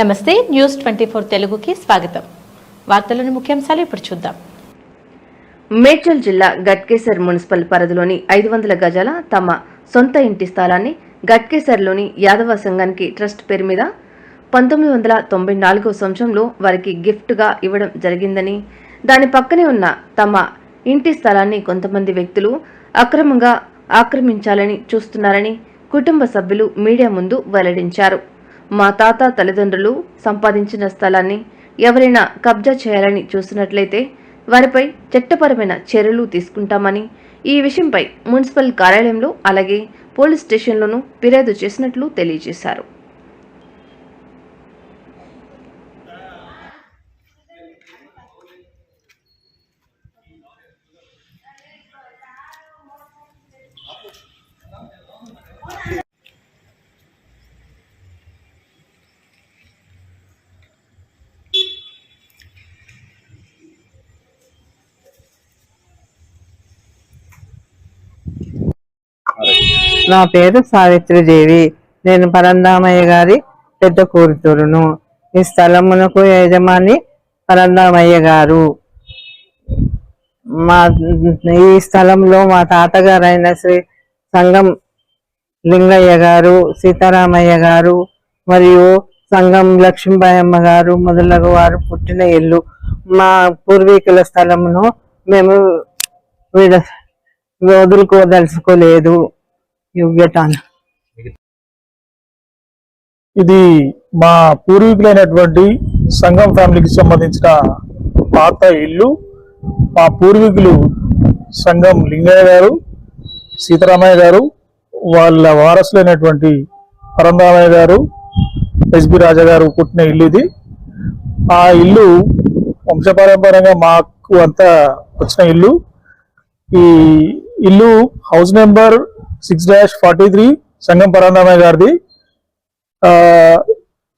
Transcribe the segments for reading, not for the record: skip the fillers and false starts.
నమస్తే న్యూస్ 24 తెలుగుకి స్వాగతం. వార్తలోని ముఖ్యాంశాలు ఇప్పుడు చూద్దాం. మేడ్చల్ జిల్లా గట్కేసర్ మున్సిపల్ పరిధిలోని 500 గజాల తమ సొంత ఇంటి స్థలాన్ని గట్కేసర్లోని యాదవ సంఘానికి ట్రస్ట్ పేరు మీద 1994 సంవత్సరంలో వారికి గిఫ్ట్గా ఇవ్వడం జరిగిందని, దాని పక్కనే ఉన్న తమ ఇంటి స్థలాన్ని కొంతమంది వ్యక్తులు అక్రమంగా ఆక్రమించాలని చూస్తున్నారని కుటుంబ సభ్యులు మీడియా ముందు వెల్లడించారు. మా తాత తల్లిదండ్రులు సంపాదించిన స్థలాన్ని ఎవరైనా కబ్జా చేయాలని చూసినట్లయితే వారిపై చట్టపరమైన చర్యలు తీసుకుంటామని, ఈ విషయంపై మున్సిపల్ కార్యాలయంలో అలాగే పోలీస్ స్టేషన్లోనూ ఫిర్యాదు చేసినట్లు తెలియజేశారు. నా పేరు సావిత్రిదేవి. నేను పరందామయ్య గారి పెద్ద కూతురును. ఈ స్థలమునకు యజమాని పరందామయ్య గారు. ఈ స్థలంలో మా తాతగారైన శ్రీ సంగం లింగయ్య గారు, సీతారామయ్య గారు మరియు సంగం లక్ష్మీబాయమ్మ గారు మొదలగు వారు పుట్టిన ఇల్లు. మా పూర్వీకుల స్థలమును మేము వదులుకోదలుచుకోలేదు. ఇది మా పూర్వీకులైనటువంటి సంఘం ఫ్యామిలీకి సంబంధించిన పాత ఇల్లు. మా పూర్వీకులు సంఘం లింగయ్య గారు, సీతారామయ్య గారు, వాళ్ళ వారసులైనటువంటి పరందామయ్య గారు, ఎస్బి రాజా గారు పుట్టిన ఇల్లు ఇది. ఆ ఇల్లు వంశపారంపర్యంగా మాకు అంతా వచ్చిన ఇల్లు. ఈ ఇల్లు హౌస్ నెంబర్ 6-43 సంఘం పరందామయ్య గారిది,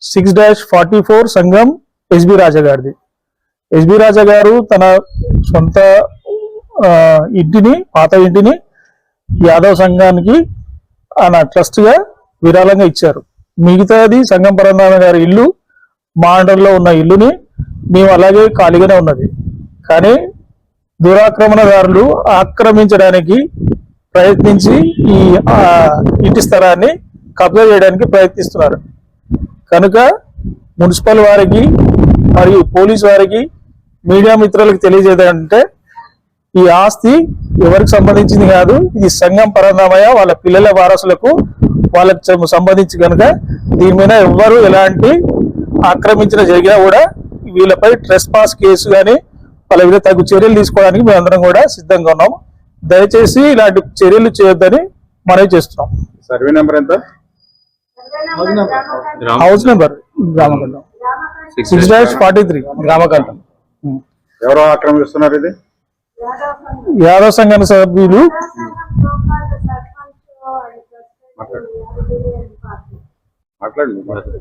6-44 సంఘం ఎస్బి రాజా గారిది. ఎస్బి రాజా గారు తన సొంత ఇంటిని, పాత ఇంటిని యాదవ్ సంఘానికి ఆయన ట్రస్ట్ గా విరాళంగా ఇచ్చారు. మిగతాది సంఘం పరందామయ్య గారి ఇల్లు మా అండర్లో ఉన్న ఇల్లుని మేము అలాగే ఖాళీగానే ఉన్నది. కానీ దురాక్రమణదారులు ఆక్రమించడానికి ప్రయత్నించి ఈ ఇంటి స్థలాన్ని కబ్జా చేయడానికి ప్రయత్నిస్తున్నారు. కనుక మున్సిపల్ వారికి మరియు పోలీస్ వారికి, మీడియా మిత్రులకు తెలియజేయాలంటే ఈ ఆస్తి ఎవరికి సంబంధించింది కాదు. ఇది సంఘం పరందామయ్య వాళ్ళ పిల్లల వారసులకు వాళ్ళకి సంబంధించి కనుక దీని మీద ఎవ్వరు ఎలాంటి ఆక్రమించిన జరిగినా కూడా వీళ్ళపై ట్రెస్ పాస్ కేసు కానీ వాళ్ళ మీద తగు చర్యలు తీసుకోవడానికి మేమందరం కూడా సిద్ధంగా ఉన్నాం. దయచేసి ఇలాంటి చర్యలు చేయొద్దని మనవి చేస్తున్నాం. సర్వే నెంబర్ ఎంత? హౌస్ నెంబర్ గ్రామకంఠం 6-43 గ్రామకంఠం. ఎవరో ఆక్రమిస్తున్నారు? ఇది యాదవ సంఘానికి సభ్యులు. మాట్లాడండి.